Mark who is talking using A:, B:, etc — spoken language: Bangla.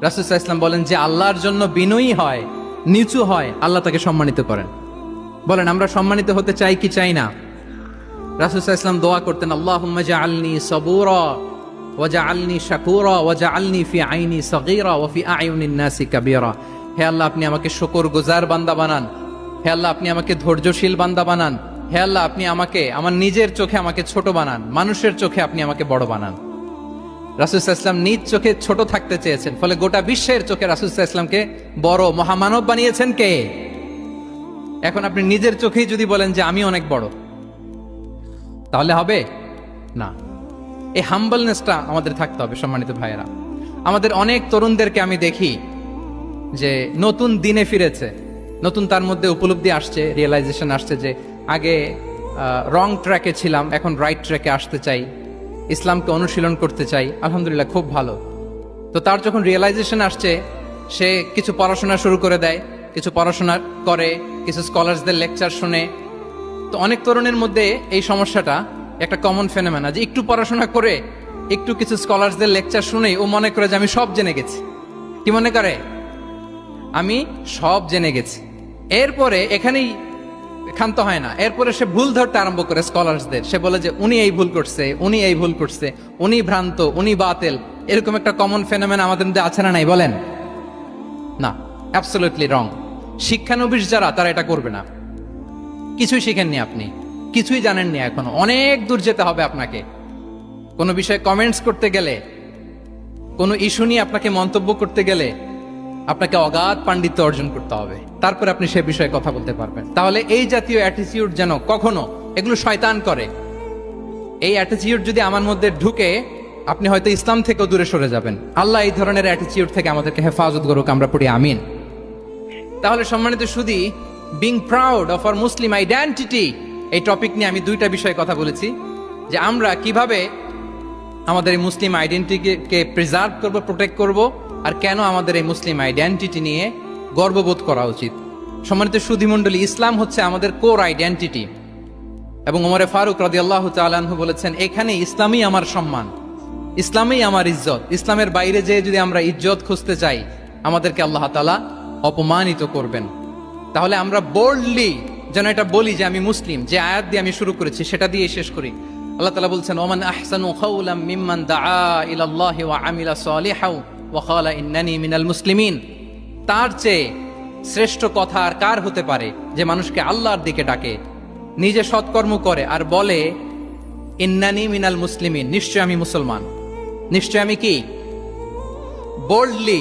A: রাসূল সাল্লাল্লাহু আলাইহি ওয়াসাল্লাম বলেন যে আল্লাহর জন্য বিনয়ী হয়, নিচু হয়, আল্লাহ তাকে সম্মানিত করেন। বলেন আমরা সম্মানিত হতে চাই কি চাই না? রাসূল সাল্লাল্লাহু আলাইহি ওয়াসাল্লাম দোয়া করতেন, আল্লাহুম্মা জাআলনি সাবুরা ওয়া জাআলনি শাকুরা ওয়া জাআলনি ফি আইনি সাগীরা ওয়া ফি আয়ুনিন নাসি কাবীরা। হে আল্লাহ, আপনি আমাকে শুকরগুজার বান্দা বানান। হে আল্লাহ, আপনি আমাকে ধৈর্যশীল বান্দা বানান। হে আল্লাহ, আপনি আমাকে আমার নিজের চোখে আমাকে ছোট বানান, মানুষের চোখে আপনি আমাকে বড় বানান। রাসূল সাল্লাল্লাহু আলাইহি ওয়াসাল্লাম নিজ চোখে ছোট থাকতে চেয়েছেন, ফলে গোটা বিশ্বের চোখে রাসূল সাল্লাল্লাহু আলাইহি ওয়াসাল্লামকে বড় মহামানব বানিয়েছেন কে? এখন আপনি নিজের চোখেই যদি বলেন যে আমি অনেক বড়, তাহলে হবে না। এই হাম্বলনেসটা আমাদের থাকতে হবে। সম্মানিত ভাইয়েরা, আমাদের অনেক তরুণদেরকে আমি দেখি যে নতুন দিনে ফিরেছে, নতুন তার মধ্যে উপলব্ধি আসছে, রিয়েলাইজেশন আসছে যে আগে রং ট্র্যাকে ছিলাম, এখন রাইট ট্র্যাকে আসতে চাই, ইসলামকে অনুশীলন করতে চাই। আলহামদুলিল্লাহ, খুব ভালো। তো তার যখন রিয়েলাইজেশন আসছে, সে কিছু পড়াশোনা শুরু করে দেয়, কিছু পড়াশোনা করে, কিছু স্কলারসদের লেকচার শুনে। তো অনেক তরুণের মধ্যে এই সমস্যাটা একটা কমন ফেনোমেনা, যে একটু পড়াশোনা করে, একটু কিছু স্কলারসদের লেকচার শুনেই ও মনে করে যে আমি সব জেনে গেছি। কি মনে করে? আমি সব জেনে গেছি। এরপরে এখানেই ক্ষান্ত হয় না, এরপরে সে ভুল ধরতে আরম্ভ করে স্কলারসদের। সে বলে যে উনি এই ভুল করছে, উনি এই ভুল করছে, উনি ভ্রান্ত, উনি বাতেল। এরকম একটা কমন ফেনোমেনা আমাদের মধ্যে আছে না নাই বলেন? না, অ্যাবসলিউটলি রং। শিক্ষানবিশ যারা, তারা এটা করবে না। কিছুই শিখেননি আপনি, কিছুই জানেননি, এখনো অনেক দূর যেতে হবে আপনাকে। কোনো বিষয়ে কমেন্টস করতে গেলে, কোনো ইস্যু নিয়ে আপনাকে মন্তব্য করতে গেলে আপনাকে অগাধ পাণ্ডিত্য অর্জন করতে হবে, তারপরে আপনি সে বিষয়ে কথা বলতে পারবেন। তাহলে এই জাতীয় অ্যাটিটিউড যেন কখনো, এগুলো শয়তান করে, এই অ্যাটিটিউড যদি আমার মধ্যে ঢুকে, আপনি হয়তো ইসলাম থেকেও দূরে সরে যাবেন। আল্লাহ এই ধরনের অ্যাটিটিউড থেকে আমাদেরকে হেফাজত করুক, আমরা পড়ি আমিন। তাহলে সম্মানিত সুধী, being proud of our Muslim identity, এই টপিক নিয়ে আমি দুইটা বিষয়ে কথা বলেছি, যে আমরা কিভাবে আমাদের এই মুসলিম আইডেন্টিটিকে প্রিজার্ভ করব, প্রোটেক্ট করব, আর কেন আমাদের এই মুসলিম আইডেন্টিটি নিয়ে গর্ববোধ করা উচিত। সম্মানিত সুধী মণ্ডলী, ইসলাম হচ্ছে আমাদের কোর আইডেন্টিটি, এবং ওমরে ফারুক রাদিয়াল্লাহু তাআলা আনহু বলেছেন, এখানে ইসলামই আমার সম্মান, ইসলামই আমার ইজ্জত। ইসলামের বাইরে যেয়ে যদি আমরা ইজ্জত খুঁজতে চাই, আমাদেরকে আল্লাহ তাআলা অপমানিত করবেন। তাহলে আমরা বোল্ডলি যেন এটা বলি যে আমি মুসলিম। যে আয়াত দিয়ে আমি শুরু করেছি সেটা দিয়ে শেষ করি। আল্লাহ তাআলা বলছেন, ওমান আহসানু কাওলাম মিম্মান দাআ ইলাল্লাহি ওয়া আমিলা সালিহাও ওয়া ক্বালা ইন্নানি মিনাল মুসলিমিন। তার চেয়ে শ্রেষ্ঠ কথা আর কার হতে পারে, যে মানুষকে আল্লাহর দিকে ডাকে, নিজে সৎকর্ম করে আর বলে ইন্নানি মিনাল মুসলিমিন, নিশ্চয় আমি মুসলমান, নিশ্চয় আমি কি? বোল্ডলি